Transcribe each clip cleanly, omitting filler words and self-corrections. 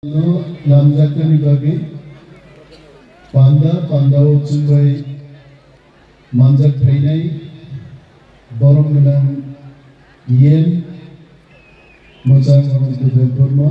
Namjakani bagi panda ucumbai manjak thainai borong menang yen mojang orang tu berburma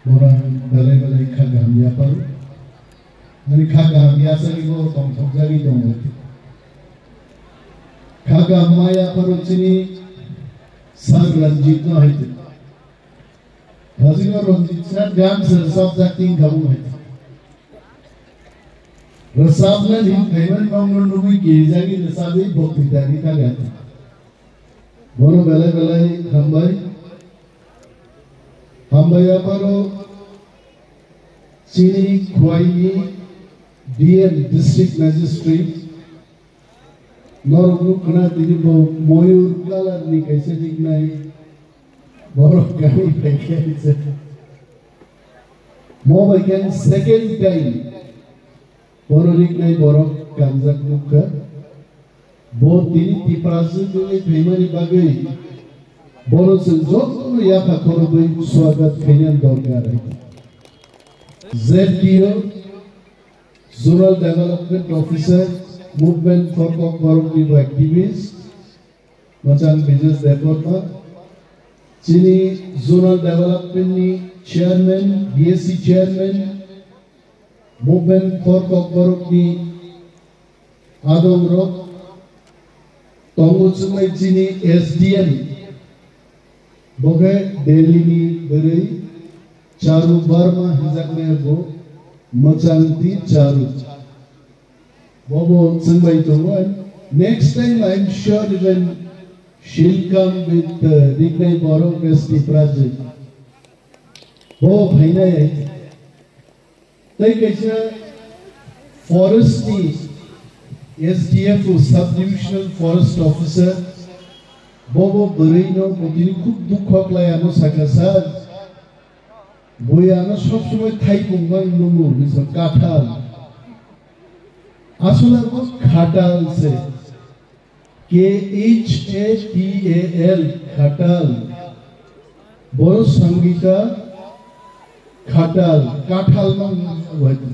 orang balai khagamya par ani khagamya sari go tongthokjari dong khagamya par uchini sar ranjit na haite Hazino Ranjit sir gam sir subjecting gabu hai. Rasabna din kaiman mangun nugui gerizagi rasabi bokitari ta gata. Bono balai hambai aparo Chini Khwaini DM District Magistrate Norgu kana dini bo moyur kala ni kaise dignai Borok kami bagian se, mau bagian second time, bororik nai borok kanjak muka, bo tini tiprasu tuni primary bagai, borok senjot tu ya kakoro bai swagat kenyan dorgar hai. ZDO, Zonal Development Officer, Movement for Borok People Activists, macam business department. Chini Zonal Development Chairman, BSc Chairman, Movement for Kokborok ni Adam Rock, Tongo Sumai Chini SDM, Boge Delhi ni Beri, Charu Barma Hizak Mebo, Machanti Charu. Bobo Sumai Tongo. Next time I'm sure even she'll come with Dignai Borok Vesti project. Oh, Bhaina hai. Tai kaisa forest ni SDF sub-divisional forest officer Bobo Barino Bodini khub dukhok lai amo sakasar. Boyano sob somoy thai pungba numu bisa kathal. Asula ko khatal se. KHATAL Khatal Boros Sangita Khatal Kathal mang wadi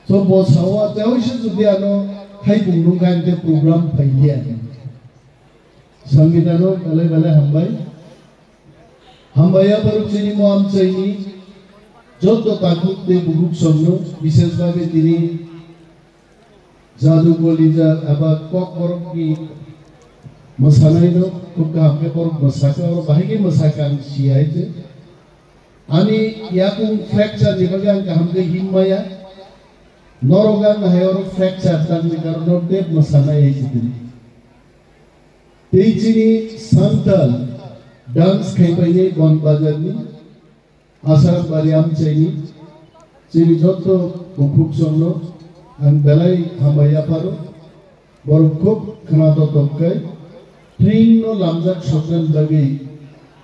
so bos hawa tawisha judiano thai bungung kan te program phaiya Sangita no bale hambaya baru chini mo am chaini joto takut te buguk somno bishes bhabe tini Jadu Golija about Kokborok ki Masanai no Kuka Hamke Borok Masaka or Bahigi Masakan Shiaite Ani Yakung fracture Nibagan Kahamke Himaya Norogan Hayor fracture Tan Nikarno Deb Masanai Hiti Teichini Santal Dance Kaipaye Gon Bazarni Asaram Bariam Chaini Chini Joto Bukuk Somno and Belai Hambaya Paro, Borukop, Kanato Tokai, Trino Lamzak Shokan Bagi,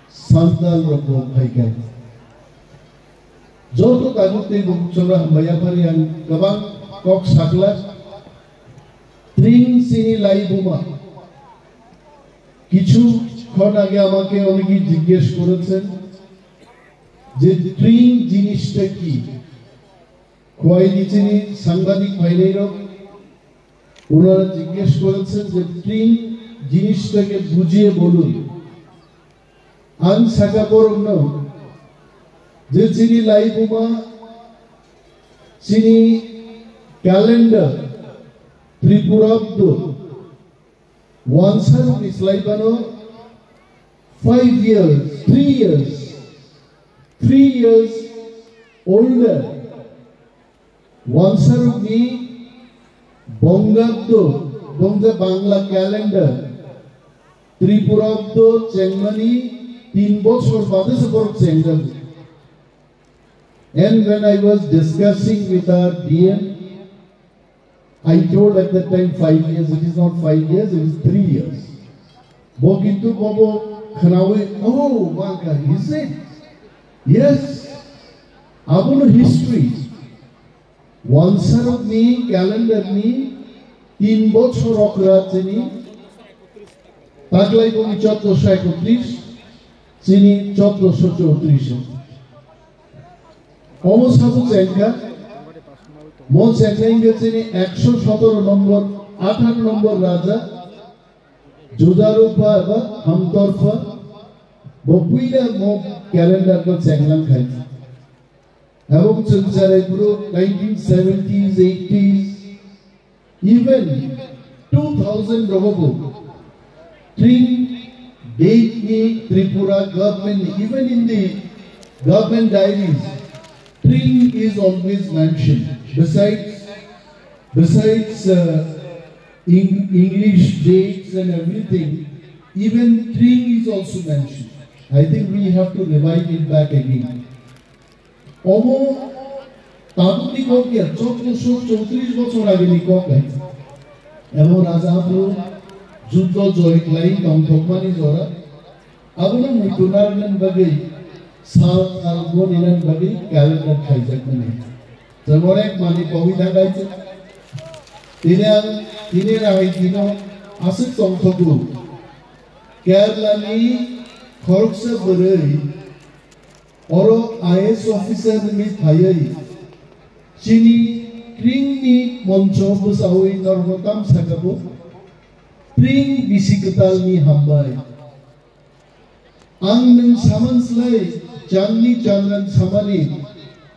Santal Roko Haikai. Joto Kaguti Bukchora Hambaya Pari and Gabang Kok Sakla, Trin Sini Laibuma, Kichu Konage Amake Onigi Jigesh Kurutzen, Trin Jinisteki. Khwaini chini sangbadik bhainero ওনারা জিজ্ঞেস করেছেন যে ট্রিন জিনিসটাকে বুঝিয়ে বলুন আন সাকাপরণ যে চিনি লাইবুমা চিনি calendar ত্রিপুরাব্দ ওয়ানসার ইসলাইবানো 5 years 3 years older Wansarugni Bongabdo Bongda Bangla calendar Tripurabdo Chengmani 3 বছর বাদে সবর চেঙ্গল And when I was discussing with our DM I told at that time 5 years it is not 5 years it is 3 years Bo kintu bobo khanawe oh Banka is it Yes Abono history Wansarok ni calendar ni 3 বছর অকরাচেনি তাগলাই কমি 1431 চিনি 1434 almost habu cenka mo cenka ingechini 117 নম্বর 18 নম্বর রাজা জুদারুপা বা হামতরফা বপুইলা মো calendar কো চেংলাং খাইছে এবং চলছারে পুরো 1970s 80s even 2000 rogobo three date ni Tripura government even in the government diaries Tring is always mentioned besides English dates and everything even Tring is also mentioned. I think we have to revive it back again. Omo tabuti ko kya 1434 বছর আগে নি cock আছে এবং রাজা আপু যুদ্ধ জয় ক্লাই দংথকমানি জরা আবুনা মুতুনারন বাগে সাল আলগোনিনান বাগে ক্যালেন্ডার খাইজাক মানে জমরে এক মানি কবিতা গাইছে তিনি রাই দিনো আসিক দংথকু কেরালানি খরকসা বরই Oro IS officer ni thayai chini Tring ni moncho busawi normotam sakabo Tring bisikatal ni hambai ang nang samanslay changni changan samani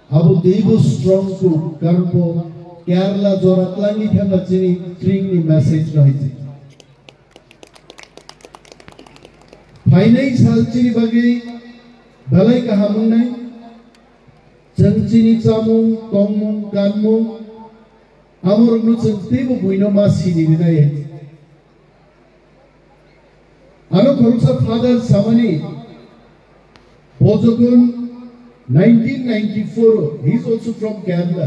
abu devo strong ku karpo Kerala joratlangi thanga chini Tring ni message rahite Phainai sal chini bagai Balai kahamung nai, cengcini camung, tongmung, kanmung, amor nu cengtibu buino masini nai. Ano koruksa father samani, Bojogun 1994, he is also from Kerala.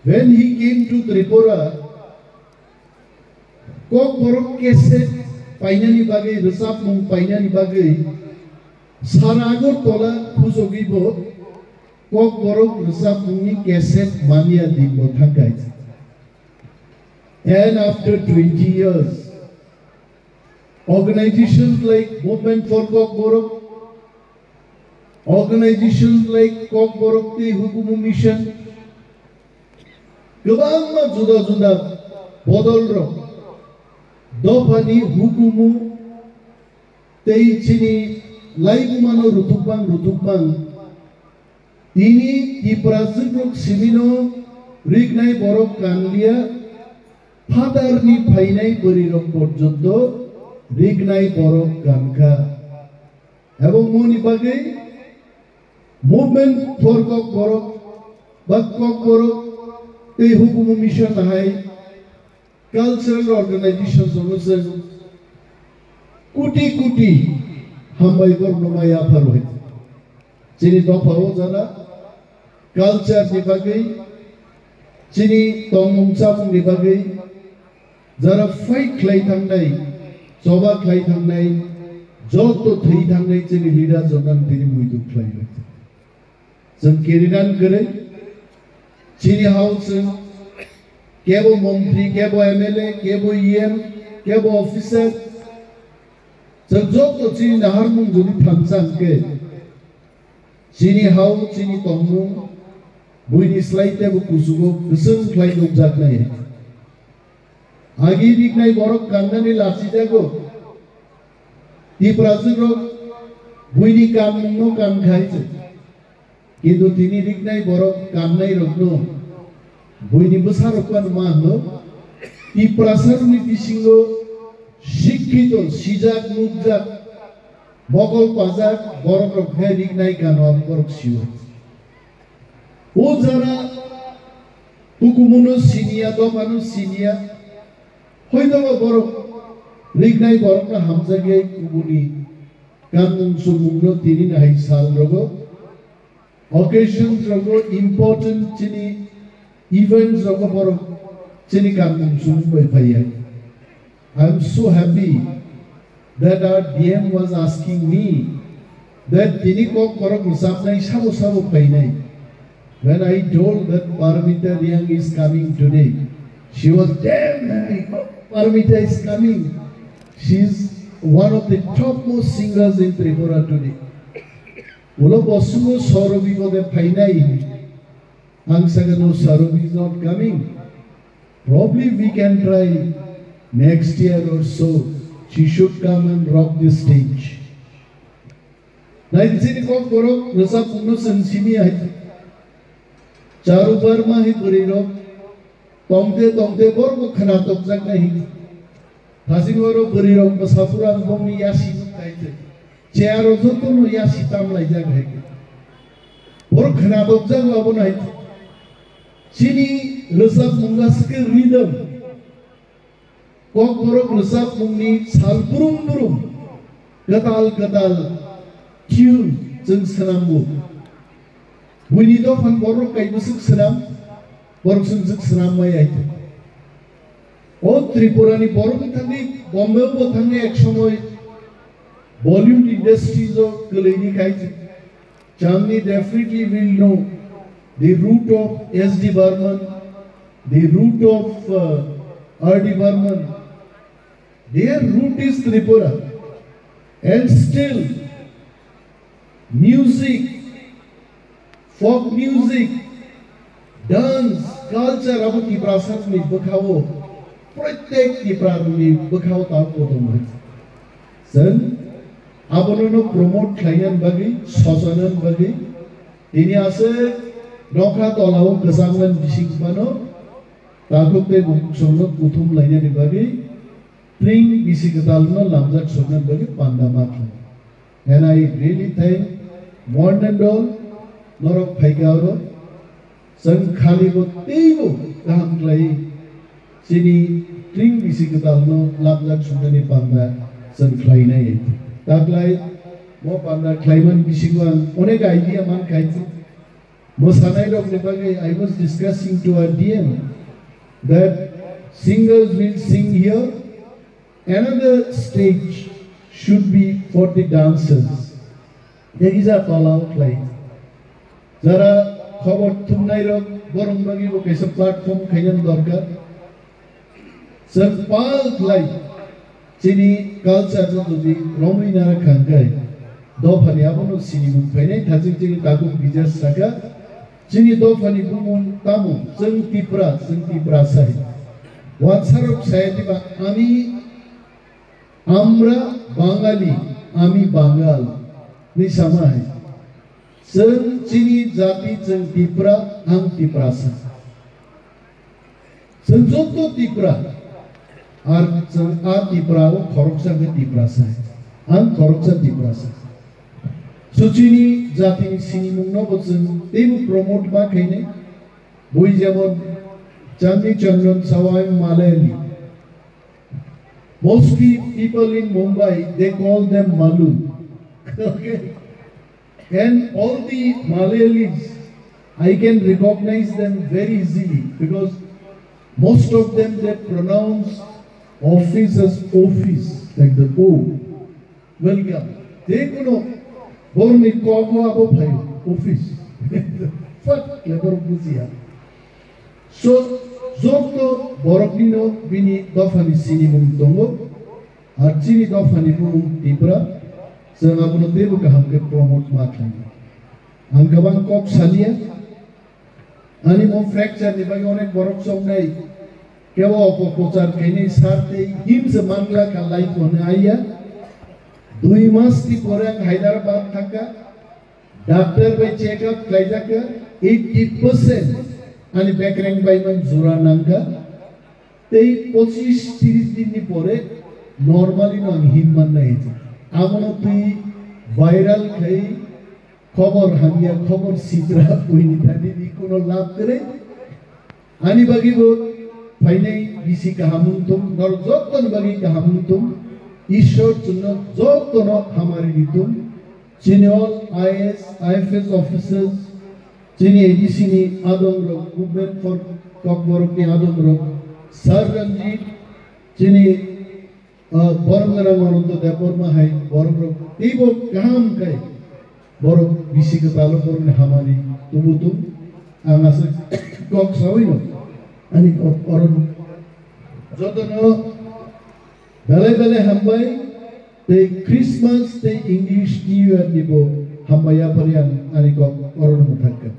When he came to Tripura, kok borok kese painani bagai, resap mung painani bagai, Saragor tola kuzogibo kok borok resap mungi keset mania dimbo thakai. And after 20 years, organizations like Movement for Kok Borok, organizations like Kok Borok Te Hukumu Mission, gobang ma juda bodol ro, dopani hukumu tei chini Laibu mano rutupang ini di prasuduk simino rignai borok kanlia father ni phainai borirok porjonto rignai borok kanka ebong moni bagai movement for kok borok bak kok borok ei hukumu mission hai cultural organizations অনুসারে কোটি Hambai Gornomaya Parwit. Chini Dopao Zana, culture Nibagay, Chini Tongum Sam Nibagay, Zara fight Clayton Nay, Soba Clayton Nay, Joto 300 Chini Vida Zonan Tinimuitu Clayton. Some Kirinan Gure, Chini House, Kebo Montri, Kebo MLA, Kebo EM, Kebo Officer. Sejak tu cini nahar mung jadi thansang ke, cini hau cini tongmung, buini slide bu kusugo, keseng slide objak naik. Agi dik naik borok kanda ni lasi jago, di prasuro buini kam no kam khai je, kintu tini dik naik borok kam naik rokno, buini besar rokan mahno, di prasaro ni pisingo শিক্ষিত সিজাক মুজাক বগল পাজাক বড় বড় ferric নাই কেন আমগরক শিও ও যারা তুকুমনো সিনিয়া দমানো সিনিয়া হয়তো বড় রিক নাই বড়টা হামজা গিয়ে কুবুনি কানুন সুমুগ্ন তিনি নাই সাল রগো অকেশনস রগো ইম্পর্টেন্ট চিনি ইভেন্টস রগো বড় চিনি কানুন সুমুগ্ন পাইয়া I am so happy that our DM was asking me that tini kok borok musab nai sabo painai. When I told that Paramita Riang is coming today, she was damn happy. Paramita is coming. She is one of the topmost singers in Tripura today. Ulo bosungo Sorobi ko de painai. Ang sagano Sorobi is not coming. Probably we can try next year or so. She should come and rock the stage. Naisini ko koro rasa puno sensini ay. Charu barma hi puriro. Tongte borgo khana tokjak nahi. Hasingoro puriro masapura angkomi yasi nukaite. Charu joto no yasi tam laijak hai. Bor khana tokjak labo nahi. Sini rasa mungas ke rhythm. Kok borok resap mungni sal burung gatal tune jeng senambu. Wini do fan borok kai busuk senam borok sung senam mai aite. O Tripura ni borok thani Bombay bo thani ek somoy Bollywood industry jo kelaini kaite. Chandni definitely will know the root of S.D. Burman, the root of R.D. Burman. Their root is Tripura, and still music, folk music, dance, culture abo Tiprasat mi bakhawo, pratek Tipra mi bakhawo ta koto mai. Sen abono promote khlayan bagi, sosanan bagi, ini ase nokha tolao kesangan bising mano, takut te buksono kutum lainnya di bagi. Playing Bisikatalno Lamjak Sogan Bagi Pandamatla. And I really thank one and all Norok Paigaro, San Khaligo Tebo Kamklai, Sini Playing Bisikatalno Lamjak Sogani Panda, San Klaina. Taklai, Mo Panda Klaiman Bisikwan, Onek idea man kaiti. Mosanai of Nepagi, I was discussing to our DM that singers will sing here. Another stage should be for the dancers. There is a call out like Zara Howard Tumnairo, Borumbagi, okay, some platform Kenyan Dorka. Some pal like Chini culture to the Romina Kankai. Dofani Abono Sini Pene, Tazi Taku Bija Saka, Chini Dofani Pumun Tamu, Sentipra Sai. One Sarok Sayatiba Ami. Amra Bangali, Ami Bangal, ni sama hai. Sen Chini Jati Sen Tipra, Ang Tiprasa. Sen Joto Tipra, Ar Tipra o Koroksa ke Tiprasa hai. Ang Koroksa Tiprasa. So Chini Jati Sini Mungno Botsen, Tebu promote ba kaine. Boi Jamon, Chandi Chandran Sawai Malayali. Mostly people in Mumbai, they call them Malu. Okay. And all the Malayalis, I can recognize them very easily because most of them they pronounce office as office, like the O. Welcome. They know, born in Kogo Abo office. What clever Buzia. So, Zokto Borokino Vini Dofani Sini Mumtongo, Archini Dofani Mum Tibra, Sanabuno Debuka Hamke promote Matlan. Angaban Kok Salia, Animo fracture, the Bayonet Borok Songai, Kewa Pochar Kenny Sarte, Hims a Mangla Kalai Konaya, Dui Masti Korang Hyderabad Taka, Doctor by checkup Klaijaka, 80%. Ani backrank by man Zura Nanga, they 25-30 din ni pore normally no himman nahi. Amono tui viral khai khobor hamia khobor sidra puini thani ni kono labh kare. Ani bagi bo phainai bisi kahamuntum nor jotton bagi kahamuntum ishwar chunno jotton hamari ditum. Chiniol IAS, IFS officers Chini ADC Adom Rock, Movement for Kokborok Adom Rock, Sir Ranjit, Chini Boromara Moronto Deporma Hai, Boromro, Tibo Kaham Kai, Borok Bisika Talopor Hamani, Tumutum, Amasa Kok Savino, and Oron Jotono, Bele Hambai, the Christmas, the English New Year Nibo. हामबाया परि आं आंनि अरन थागोन